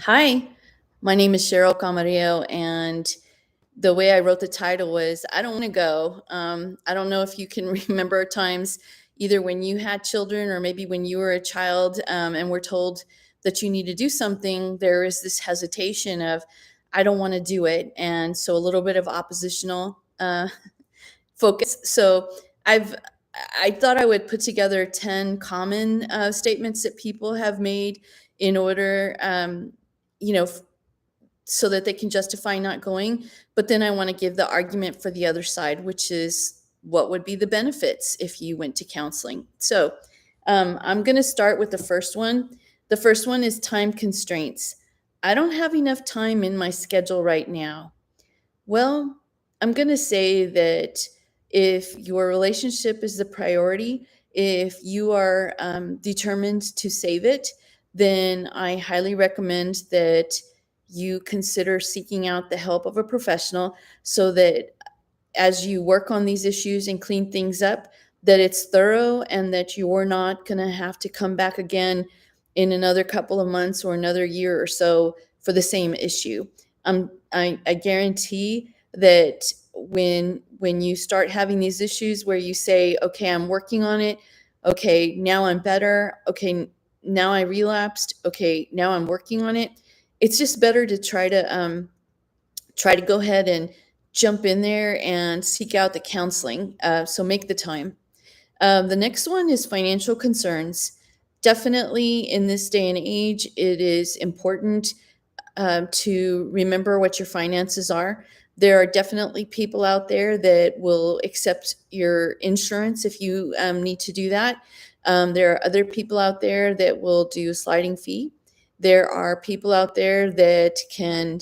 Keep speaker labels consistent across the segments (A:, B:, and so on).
A: Hi, my name is Cheryl Camarillo, and the way I wrote the title was I don't want to go. I don't know if you can remember times either when you had children or maybe when you were a child and were told that you need to do something, there is this hesitation of, I don't want to do it. And so a little bit of oppositional focus. So I've I thought I would put together 10 common statements that people have made in order, you know, so that they can justify not going. But then I want to give the argument for the other side, which is what would be the benefits if you went to counseling. So I'm going to start with the first one. The first one is time constraints. I don't have enough time in my schedule right now. Well, I'm going to say that if your relationship is the priority, if you are determined to save it, then I highly recommend that you consider seeking out the help of a professional so that as you work on these issues and clean things up, that it's thorough and that you're not going to have to come back again in another couple of months or another year or so for the same issue. I guarantee that when you start having these issues where you say, okay, I'm working on it, okay, now I'm better, okay, now I relapsed, okay, now I'm working on it, it's just better to try to go ahead and jump in there and seek out the counseling. So make the time. The next one is financial concerns. Definitely in this day and age, it is important to remember what your finances are. There are definitely people out there that will accept your insurance if you need to do that. There are other people out there that will do a sliding fee. There are people out there that can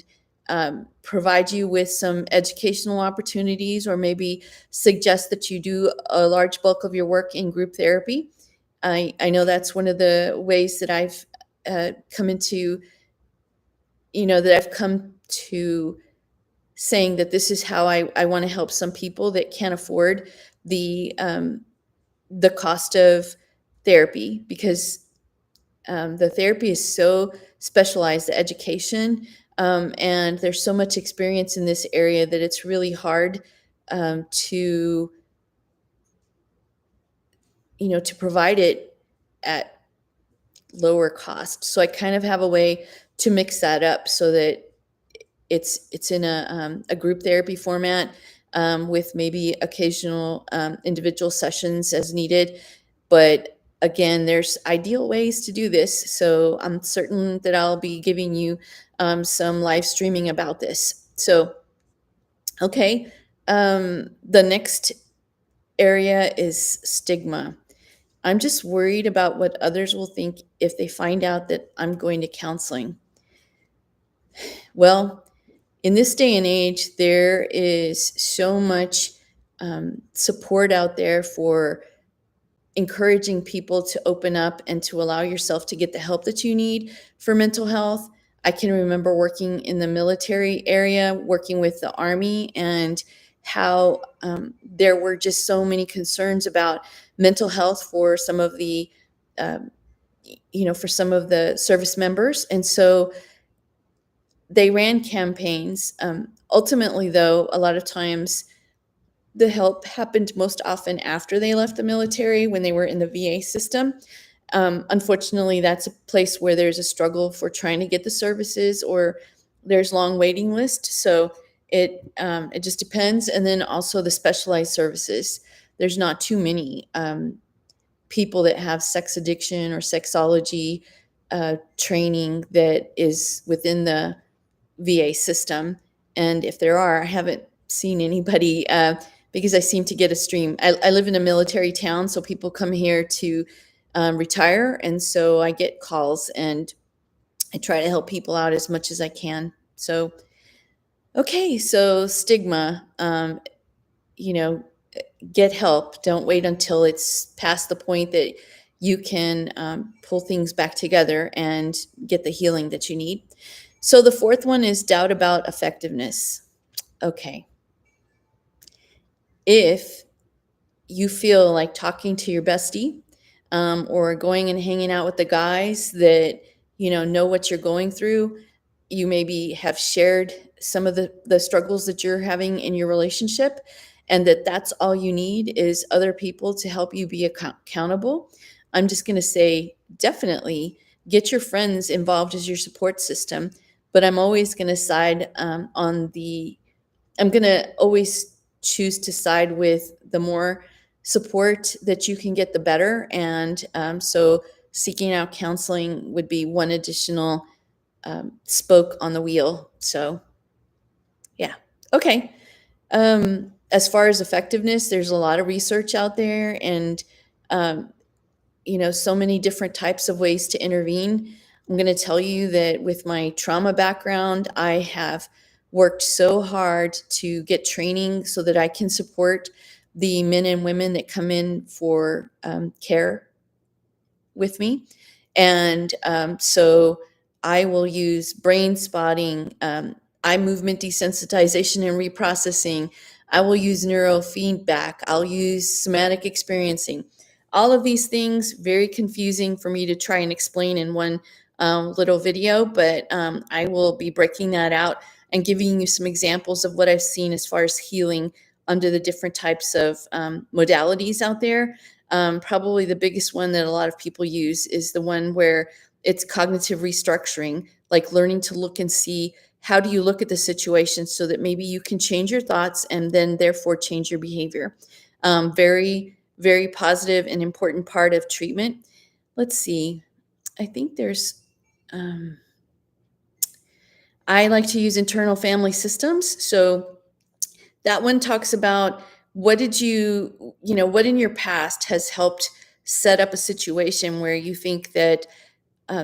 A: provide you with some educational opportunities or maybe suggest that you do a large bulk of your work in group therapy. I know that's one of the ways that I've come into that I've come to saying that this is how I want to help some people that can't afford the cost of therapy because the therapy is so specialized, the education, and there's so much experience in this area that it's really hard to to provide it at lower cost. So I kind of have a way to mix that up so that it's in a group therapy format with maybe occasional individual sessions as needed. But again, there's ideal ways to do this. So I'm certain that I'll be giving you some live streaming about this. So, okay. The next area is stigma. I'm just worried about what others will think if they find out that I'm going to counseling. Well, in this day and age, there is so much support out there for encouraging people to open up and to allow yourself to get the help that you need for mental health. I can remember working in the military area, working with the Army, and how there were just so many concerns about mental health for some of the, um, for some of the service members. And so they ran campaigns. Ultimately, though, a lot of times the help happened most often after they left the military when they were in the VA system. Unfortunately, that's a place where there's a struggle for trying to get the services or there's long waiting lists. So it just depends. And then also the specialized services. There's not too many people that have sex addiction or sexology training that is within the VA system. And if there are, I haven't seen anybody because I seem to get a stream. I live in a military town, so people come here to retire. And so I get calls and I try to help people out as much as I can. So, okay, so stigma, you know, get help. Don't wait until it's past the point that you can pull things back together and get the healing that you need. So the fourth one is doubt about effectiveness. Okay. If you feel like talking to your bestie or going and hanging out with the guys that, know what you're going through, you maybe have shared some of the struggles that you're having in your relationship, and that's all you need is other people to help you be accountable. I'm just going to say definitely get your friends involved as your support system. But I'm always going to side I'm going to always choose to side with the more support that you can get, the better. And so seeking out counseling would be one additional spoke on the wheel. So, yeah. Okay. As far as effectiveness, there's a lot of research out there, and um, so many different types of ways to intervene. I'm going to tell you that with my trauma background, I have worked so hard to get training so that I can support the men and women that come in for care with me. And so I will use brain spotting, eye movement desensitization and reprocessing. I will use neurofeedback. I'll use somatic experiencing. All of these things, very confusing for me to try and explain in one little video, but I will be breaking that out and giving you some examples of what I've seen as far as healing under the different types of modalities out there. Probably the biggest one that a lot of people use is the one where it's cognitive restructuring, like learning to look and see how do you look at the situation so that maybe you can change your thoughts and then therefore change your behavior. Very, very positive and important part of treatment. Let's see. I think I like to use internal family systems. So that one talks about what what in your past has helped set up a situation where you think that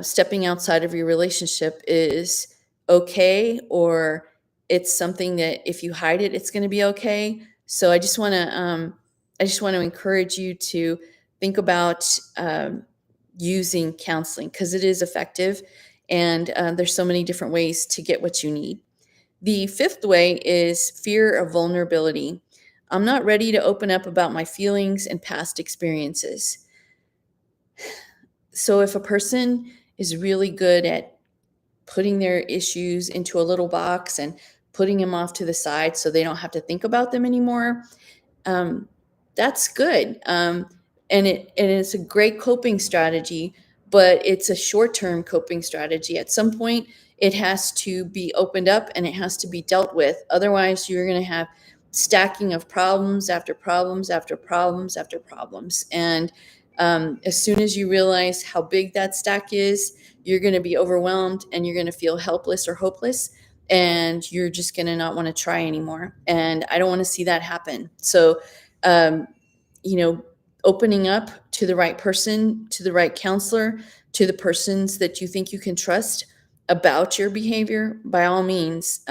A: stepping outside of your relationship is okay, or it's something that if you hide it, it's going to be okay. So I just want to encourage you to think about using counseling because it is effective, and there's so many different ways to get what you need. The fifth way is fear of vulnerability. I'm not ready to open up about my feelings and past experiences. So if a person is really good at putting their issues into a little box and putting them off to the side so they don't have to think about them anymore, um, that's good. And it's a great coping strategy, but it's a short-term coping strategy. At some point, it has to be opened up and it has to be dealt with. Otherwise, you're going to have stacking of problems after problems after problems after problems. And as soon as you realize how big that stack is, you're going to be overwhelmed and you're going to feel helpless or hopeless, and you're just going to not want to try anymore. And I don't want to see that happen. So, um, opening up to the right person, to the right counselor, to the persons that you think you can trust about your behavior, by all means,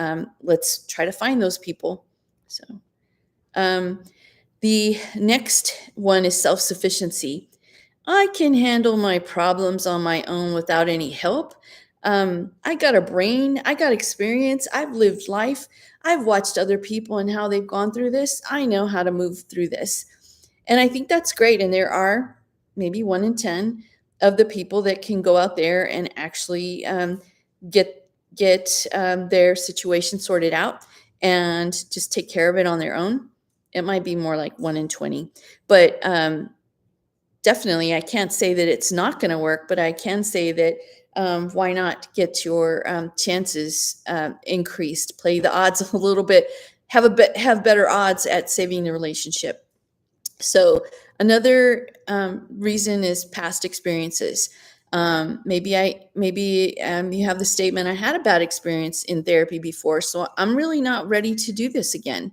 A: let's try to find those people. So, um, the next one is self sufficiency. I can handle my problems on my own without any help. I got a brain, I got experience, I've lived life, I've watched other people and how they've gone through this. I know how to move through this. And I think that's great. And there are maybe 1 in 10 of the people that can go out there and actually get their situation sorted out and just take care of it on their own. It might be more like 1 in 20, but definitely, I can't say that it's not going to work, but I can say that why not get your chances increased? Play the odds a little bit, have better odds at saving the relationship. So another reason is past experiences. Maybe you have the statement, I had a bad experience in therapy before, so I'm really not ready to do this again.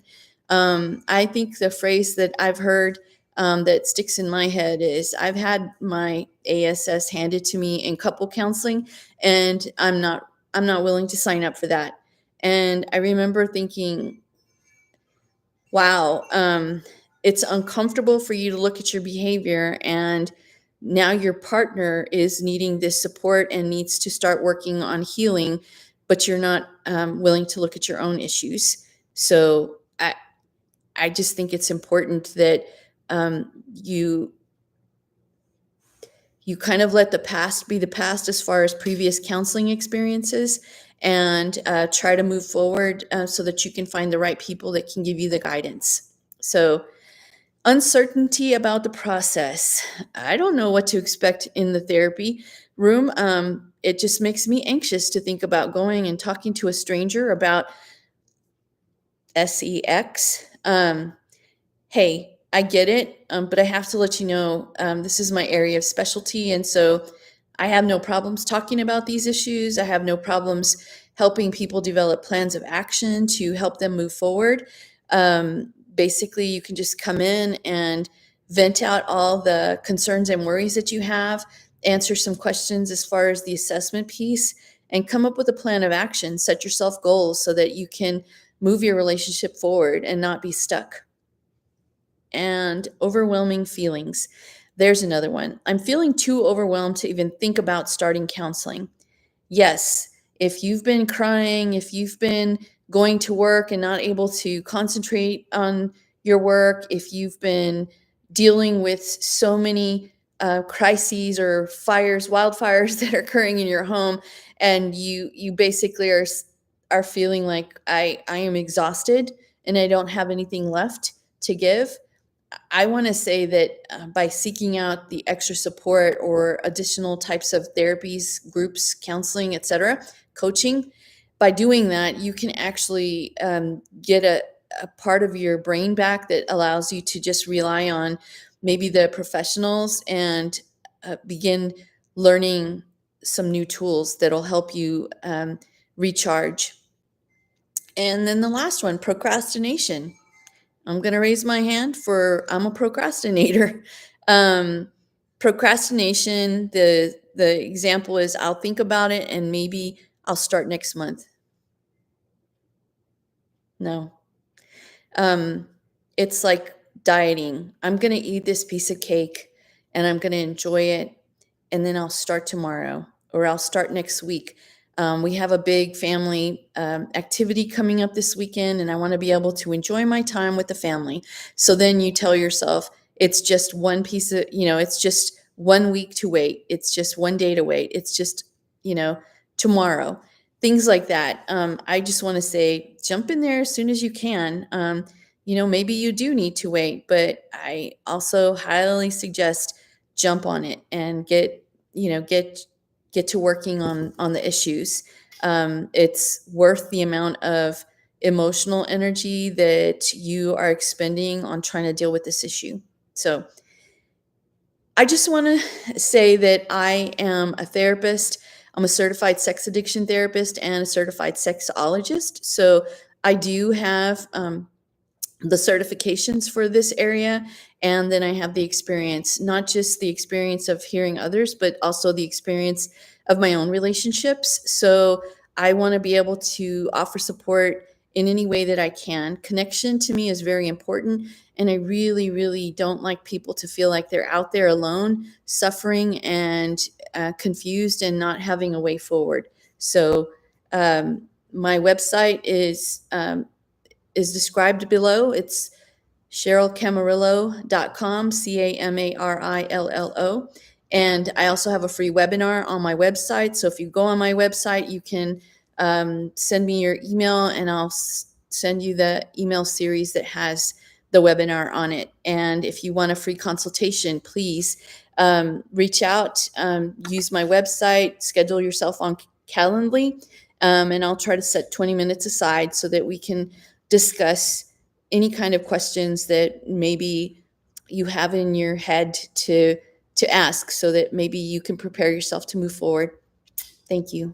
A: I think the phrase that I've heard that sticks in my head is, I've had my ASS handed to me in couple counseling, and I'm not willing to sign up for that. And I remember thinking, wow, it's uncomfortable for you to look at your behavior, and now your partner is needing this support and needs to start working on healing, but you're not willing to look at your own issues. So I just think it's important that you kind of let the past be the past as far as previous counseling experiences, and try to move forward so that you can find the right people that can give you the guidance. So, uncertainty about the process. I don't know what to expect in the therapy room. It just makes me anxious to think about going and talking to a stranger about sex. Hey, I get it, but I have to let you know this is my area of specialty. And so I have no problems talking about these issues. I have no problems helping people develop plans of action to help them move forward. Basically, you can just come in and vent out all the concerns and worries that you have, answer some questions as far as the assessment piece, and come up with a plan of action. Set yourself goals so that you can move your relationship forward and not be stuck. And overwhelming feelings. There's another one. I'm feeling too overwhelmed to even think about starting counseling. Yes, if you've been crying, if you've been going to work and not able to concentrate on your work, if you've been dealing with so many crises or fires, wildfires that are occurring in your home, and you basically are feeling like I am exhausted and I don't have anything left to give. I want to say that by seeking out the extra support or additional types of therapies, groups, counseling, etc., coaching, by doing that, you can actually get a part of your brain back that allows you to just rely on maybe the professionals and begin learning some new tools that'll help you recharge. And then the last one, procrastination. I'm going to raise my hand for I'm a procrastinator. Um, Procrastination, the example is I'll think about it and maybe I'll start next month. No. Um, it's like dieting. I'm going to eat this piece of cake and I'm going to enjoy it, and then I'll start tomorrow or I'll start next week. We have a big family activity coming up this weekend, and I want to be able to enjoy my time with the family. So then you tell yourself it's just one piece of, it's just 1 week to wait. It's just one day to wait. It's just, tomorrow. Things like that. I just want to say, jump in there as soon as you can. Maybe you do need to wait, but I also highly suggest jump on it and get to working on the issues. It's worth the amount of emotional energy that you are expending on trying to deal with this issue. So I just want to say that I am a therapist. I'm a certified sex addiction therapist and a certified sexologist. So I do have the certifications for this area. And then I have the experience, not just the experience of hearing others, but also the experience of my own relationships. So I want to be able to offer support in any way that I can. Connection to me is very important. And I really, really don't like people to feel like they're out there alone, suffering and confused and not having a way forward. So my website is described below. It's CherylCamarillo.com, CAMARILLO. And I also have a free webinar on my website. So if you go on my website, you can send me your email and I'll send you the email series that has the webinar on it. And if you want a free consultation, please reach out, use my website, schedule yourself on Calendly, and I'll try to set 20 minutes aside so that we can discuss any kind of questions that maybe you have in your head to ask so that maybe you can prepare yourself to move forward. Thank you.